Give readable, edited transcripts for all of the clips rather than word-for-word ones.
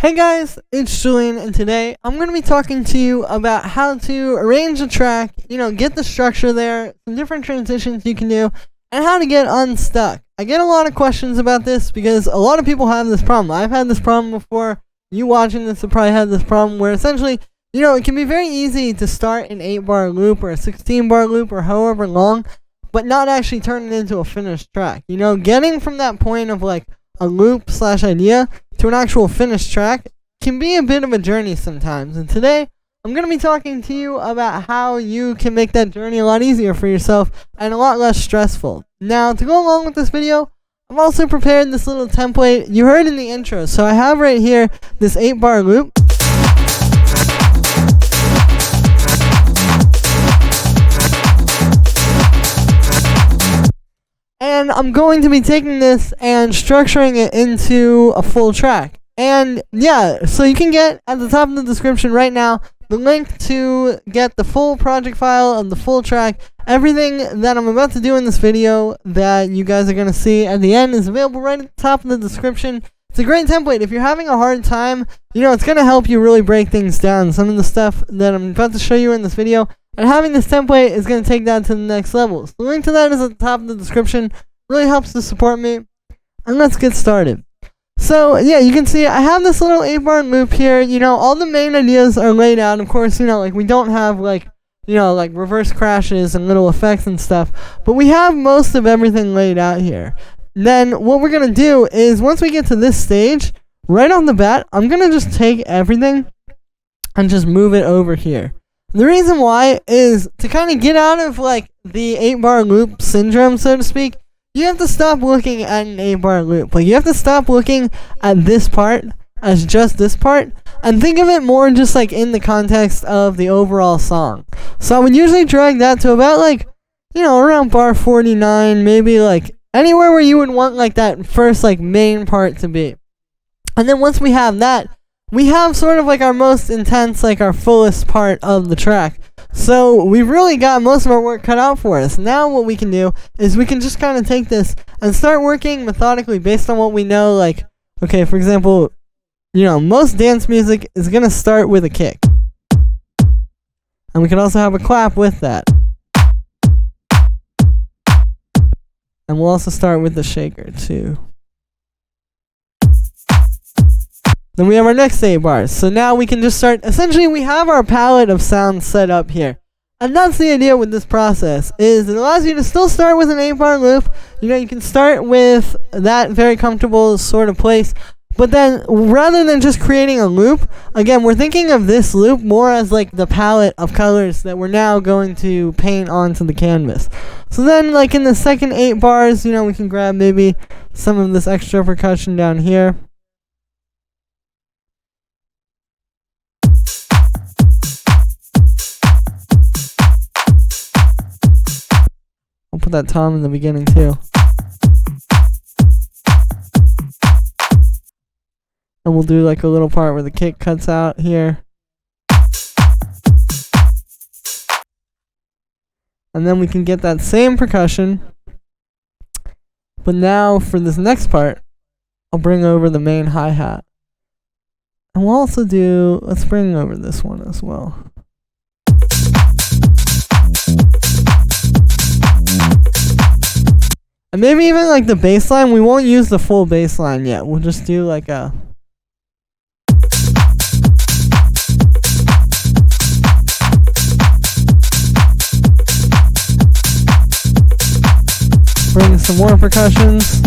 Hey guys, it's Julian, and today I'm going to be talking to you about how to arrange a track, get the structure there, some different transitions you can do, and how to get unstuck. I get a lot of questions about this because a lot of people have this problem. I've had this problem before. You watching this have probably had this problem where essentially, it can be very easy to start an 8-bar loop or a 16-bar loop or however long, but not actually turn it into a finished track. Getting from that point of like a loop / idea to an actual finished track can be a bit of a journey sometimes. And today, I'm going to be talking to you about how you can make that journey a lot easier for yourself and a lot less stressful. Now, to go along with this video, I've also prepared this little template you heard in the intro. So I have right here this 8-bar loop. And I'm going to be taking this and structuring it into a full track. And yeah, so you can get at the top of the description right now the link to get the full project file of the full track. Everything that I'm about to do in this video that you guys are going to see at the end is available right at the top of the description. It's a great template. If you're having a hard time, it's going to help you really break things down. Some of the stuff that I'm about to show you in this video, and having this template is going to take that to the next level. So the link to that is at the top of the description. Really helps to support me. And let's get started. So yeah, you can see I have this little 8-bar loop here. All the main ideas are laid out. Of course, we don't have like reverse crashes and little effects and stuff. But we have most of everything laid out here. Then what we're going to do is once we get to this stage, right off the bat, I'm going to just take everything and just move it over here. The reason why is to kind of get out of like the 8-bar loop syndrome, so to speak. You have to stop looking at an 8-bar loop. You have to stop looking at this part as just this part and think of it more just like in the context of the overall song. So I would usually drag that to about around bar 49, maybe anywhere where you would want that first main part to be. And then once we have that, we have sort of our most intense, our fullest part of the track. So we've really got most of our work cut out for us. Now what we can do is we can just kind of take this and start working methodically based on what we know. Okay, for example, most dance music is going to start with a kick. And we can also have a clap with that. And we'll also start with the shaker too. Then we have our next 8 bars. So now we can just start. Essentially, we have our palette of sounds set up here. And that's the idea with this process, is it allows you to still start with an 8-bar loop. You can start with that very comfortable sort of place. But then, rather than just creating a loop, again, we're thinking of this loop more as the palette of colors that we're now going to paint onto the canvas. So then, in the second 8 bars, we can grab maybe some of this extra percussion down here. I'll put that tom in the beginning too. And we'll do a little part where the kick cuts out here. And then we can get that same percussion. But now for this next part, I'll bring over the main hi-hat. And we'll also let's bring over this one as well. And maybe even the bass line, we won't use the full bass line yet. We'll just do a... Bring some more percussions.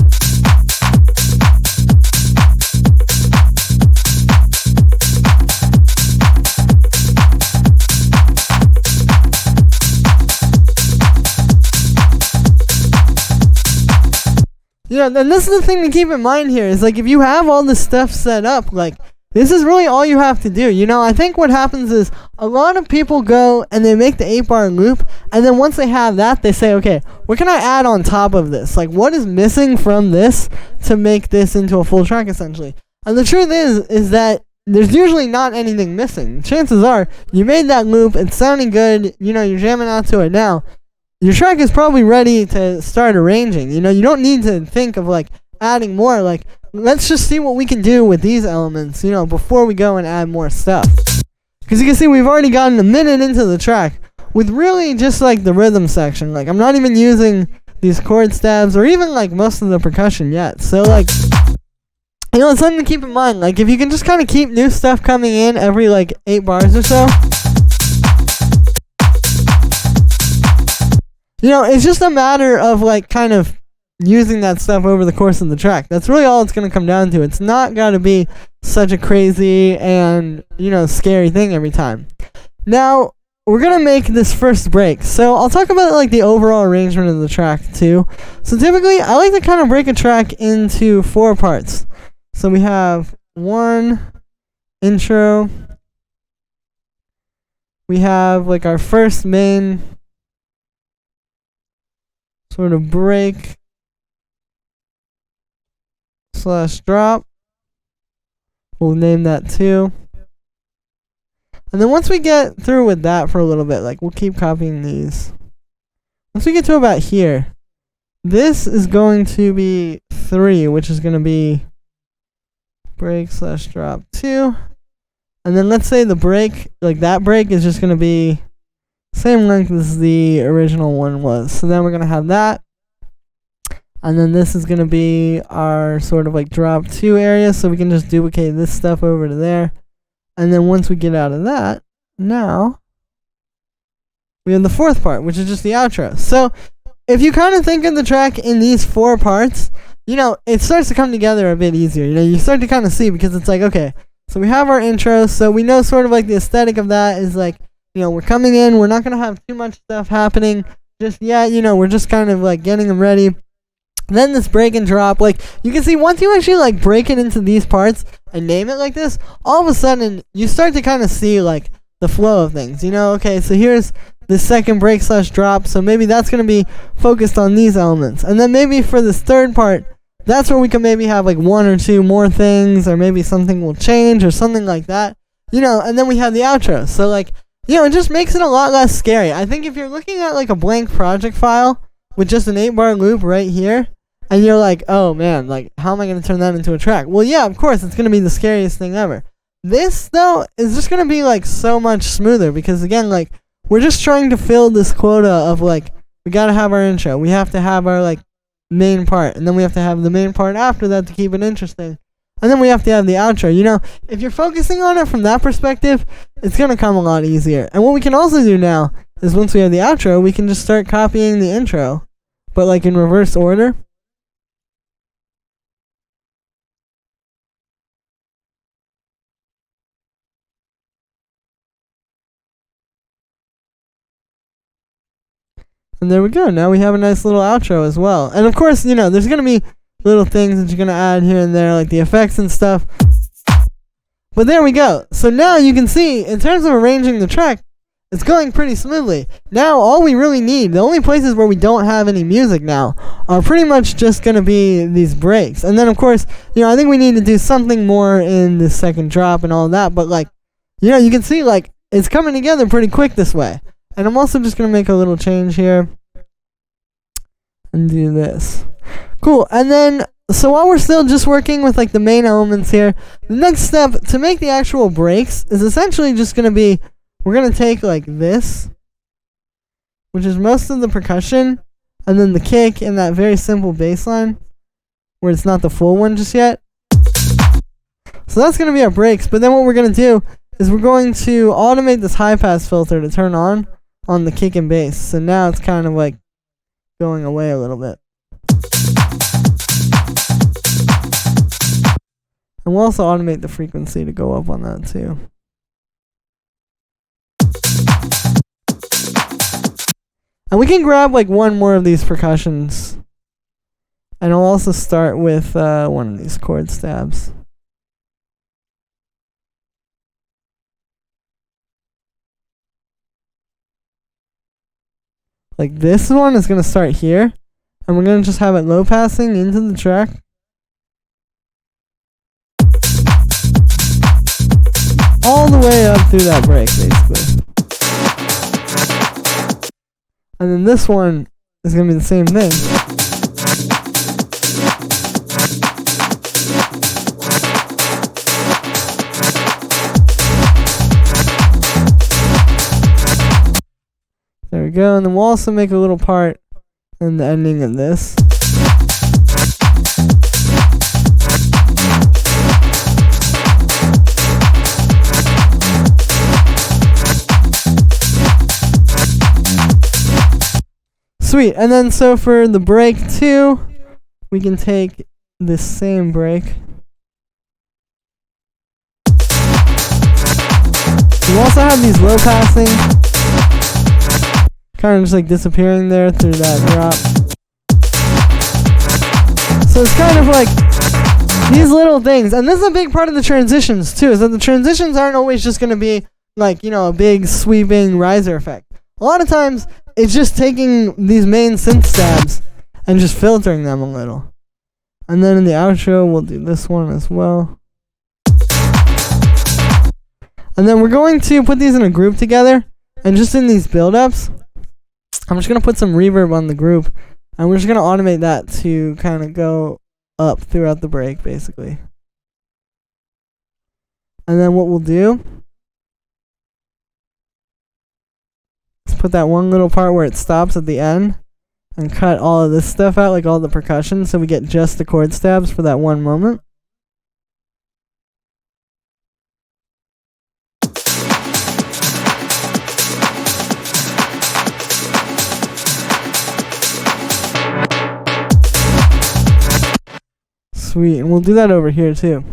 And this is the thing to keep in mind here is if you have all this stuff set up, this is really all you have to do. I think what happens is a lot of people go and they make the 8-bar loop, and then once they have that, they say, okay, what can I add on top of this? What is missing from this to make this into a full track, essentially? And the truth is that there's usually not anything missing. Chances are, you made that loop, it's sounding good, you're jamming out to it now. Your track is probably ready to start arranging. You don't need to think of adding more. let's just see what we can do with these elements, before we go and add more stuff. Because you can see we've already gotten a minute into the track with really just like the rhythm section. Like, I'm not even using these chord stabs or even like most of the percussion yet. So like, it's something to keep in mind. Like, if you can just kind of keep new stuff coming in every like 8 bars or so, it's just a matter of like kind of using that stuff over the course of the track. That's really all it's going to come down to. It's not got to be such a crazy and, scary thing every time. Now, we're going to make this first break. So I'll talk about like the overall arrangement of the track too. So typically, I like to kind of break a track into 4 parts. So we have 1 intro. We have like our first main sort of break / drop. We'll name that 2. And then once we get through with that for a little bit, like, we'll keep copying these. Once we get to about here, this is going to be 3, which is going to be break / drop 2. And then let's say the break, like that break is just going to be same length as the original one was. So then we're going to have that. And then this is going to be our sort of like drop 2 area. So we can just duplicate this stuff over to there. And then once we get out of that, now we have the 4th part, which is just the outro. So if you kind of think of the track in these 4 parts, it starts to come together a bit easier. You start to kind of see, because it's like, okay, so we have our intro. So we know sort of like the aesthetic of that is like, we're coming in. We're not going to have too much stuff happening just yet. We're just kind of like getting them ready. Then this break and drop, like, you can see once you actually like break it into these parts and name it like this, all of a sudden you start to kind of see like the flow of things. Okay, so here's the second break / drop, so maybe that's going to be focused on these elements. And then maybe for this 3rd part, that's where we can maybe have like 1 or 2 more things, or maybe something will change or something like that. And then we have the outro. So like, it just makes it a lot less scary. I think if you're looking at like a blank project file with just an 8-bar loop right here, and you're like, oh man, like, how am I going to turn that into a track? Well, yeah, of course, it's going to be the scariest thing ever. This, though, is just going to be, like, so much smoother, because, again, like, we're just trying to fill this quota of, like, we got to have our intro. We have to have our, like, main part, and then we have to have the main part after that to keep it interesting. And then we have to have the outro. If you're focusing on it from that perspective, it's going to come a lot easier. And what we can also do now is once we have the outro, we can just start copying the intro, but, like, in reverse order. And there we go. Now we have a nice little outro as well. And of course, there's going to be little things that you're going to add here and there, like the effects and stuff. But there we go. So now you can see, in terms of arranging the track, it's going pretty smoothly. Now all we really need, the only places where we don't have any music now, are pretty much just going to be these breaks. And then of course, I think we need to do something more in the second drop and all that. But like, you can see like, it's coming together pretty quick this way. And I'm also just going to make a little change here and do this. Cool. And then, so while we're still just working with like the main elements here, the next step to make the actual breaks is essentially just going to be, we're going to take like this, which is most of the percussion, and then the kick and that very simple bass line, where it's not the full one just yet. So that's going to be our breaks. But then what we're going to do is we're going to automate this high pass filter to turn on the kick and bass. So now it's kind of like going away a little bit. And we'll also automate the frequency to go up on that too. And we can grab like one more of these percussions. And I'll also start with one of these chord stabs. Like this one is going to start here, and we're going to just have it low passing into the track. All the way up through that break, basically. And then this one is going to be the same thing. go. And then we'll also make a little part in the ending of this. Sweet. And then so for the break 2, we can take this same break. We also have these low passing, kind of just like disappearing there through that drop. So it's kind of like these little things, and this is a big part of the transitions too, is that the transitions aren't always just going to be like, you know, a big sweeping riser effect. A lot of times it's just taking these main synth stabs and just filtering them a little. And then in the outro we'll do this one as well. And then we're going to put these in a group together, and just in these build-ups, I'm just going to put some reverb on the group, and we're just going to automate that to kind of go up throughout the break, basically. And then what we'll do is put that one little part where it stops at the end, and cut all of this stuff out, like all the percussion, so we get just the chord stabs for that one moment. Sweet, and we'll do that over here too.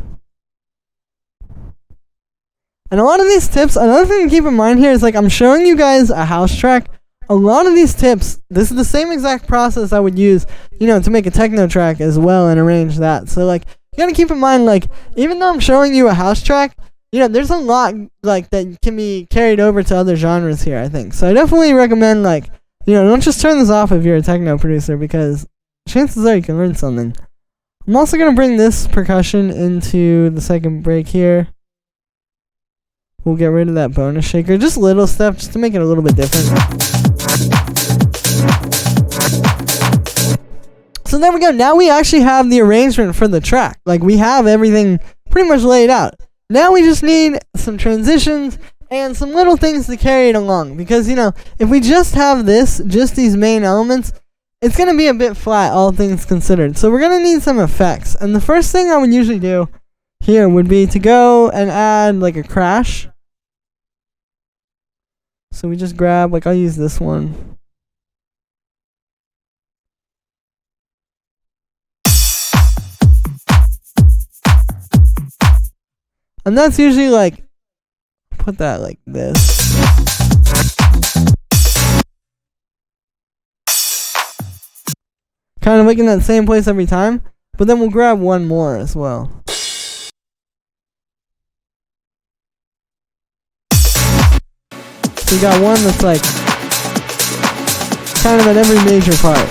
And a lot of these tips, another thing to keep in mind here is, like, I'm showing you guys a house track. A lot of these tips, this is the same exact process I would use, you know, to make a techno track as well and arrange that. So, like, you gotta keep in mind, like, even though I'm showing you a house track, you know, there's a lot, like, that can be carried over to other genres here, I think. So I definitely recommend, like, you know, don't just turn this off if you're a techno producer, because chances are you can learn something. I'm also going to bring this percussion into the second break here. We'll get rid of that bonus shaker. Just little stuff, just to make it a little bit different. So there we go. Now we actually have the arrangement for the track. Like, we have everything pretty much laid out. Now we just need some transitions and some little things to carry it along. Because, you know, if we just have this, just these main elements, it's going to be a bit flat, all things considered. So we're going to need some effects. And the first thing I would usually do here would be to go and add, like, a crash. So we just grab, like, I'll use this one. And that's usually, like, put that like this. Kind of like in that same place every time, but then we'll grab one more as well. So we got one that's like kind of at every major part.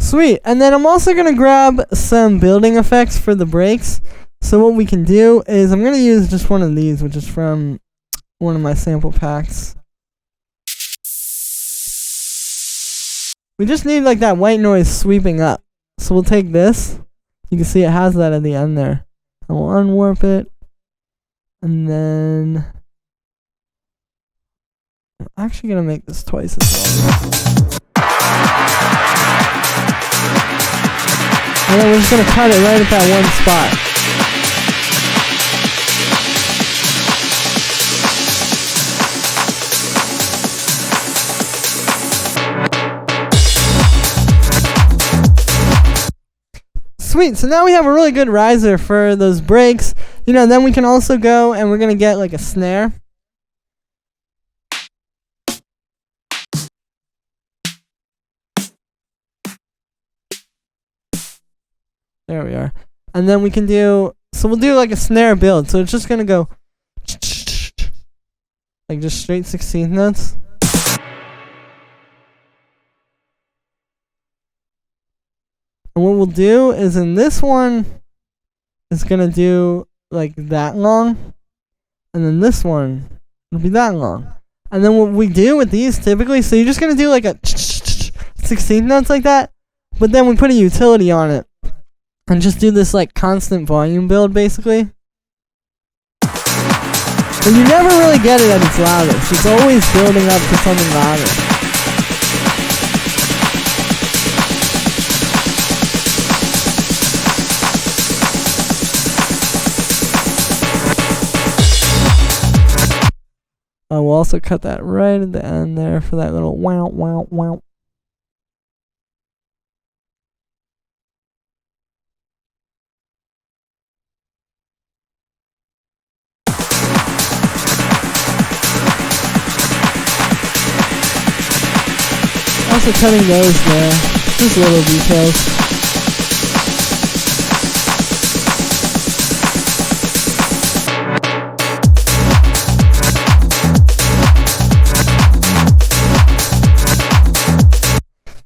Sweet, and then I'm also going to grab some building effects for the breaks. So what we can do is I'm going to use just one of these, which is from one of my sample packs. We just need like that white noise sweeping up. So we'll take this. You can see it has that at the end there. And we'll unwarp it. And then I'm actually going to make this twice as long. And then we're just going to cut it right at that one spot. Sweet, so now we have a really good riser for those breaks. You know, then we can also go and we're going to get like a snare. There we are. And then we can do, so we'll do like a snare build. So it's just going to go like just straight 16th notes. And what we'll do is in this one, it's going to do like that long. And then this one It'll be that long. And then what we do with these typically, so you're just going to do like a 16th notes like that, but then we put a utility on it and just do this like constant volume build basically. But you never really get it at its loudest. It's always building up to something louder. I will also cut that right at the end there for that little wow, wow, wow. Also cutting those there, just little details.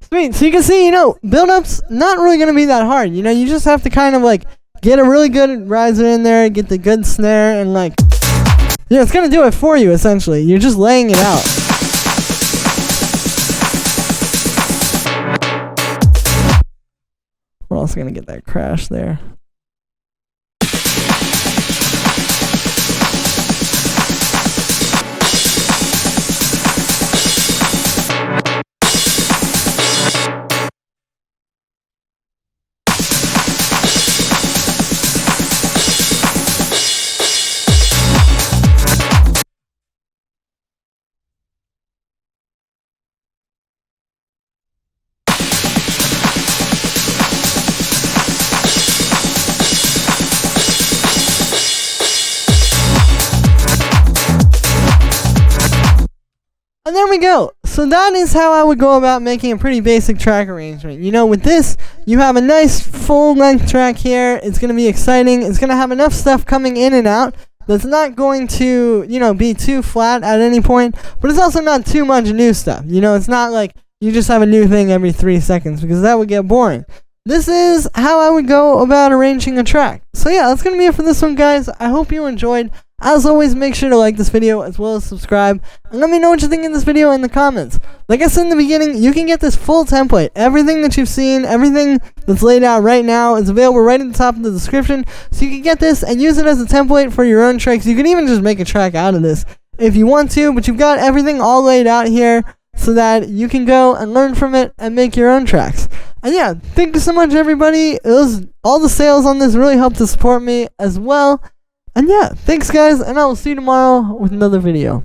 Sweet, so you can see, build-up's not really going to be that hard. You just have to kind of like get a really good riser in there, get the good snare, and like, it's going to do it for you essentially. You're just laying it out. We're also going to get that crash there. And there we go. So that is how I would go about making a pretty basic track arrangement. With this, you have a nice full-length track here. It's going to be exciting. It's going to have enough stuff coming in and out that's not going to, be too flat at any point. But it's also not too much new stuff. It's not like you just have a new thing every 3 seconds because that would get boring. This is how I would go about arranging a track. So yeah, that's going to be it for this one, guys. I hope you enjoyed. As always, make sure to like this video as well as subscribe. And let me know what you think in this video in the comments. Like I said in the beginning, you can get this full template. Everything that you've seen, everything that's laid out right now is available right at the top of the description. So you can get this and use it as a template for your own tracks. You can even just make a track out of this if you want to. But you've got everything all laid out here so that you can go and learn from it and make your own tracks. And yeah, thank you so much, everybody. All the sales on this really helped to support me as well. And yeah, thanks guys, and I will see you tomorrow with another video.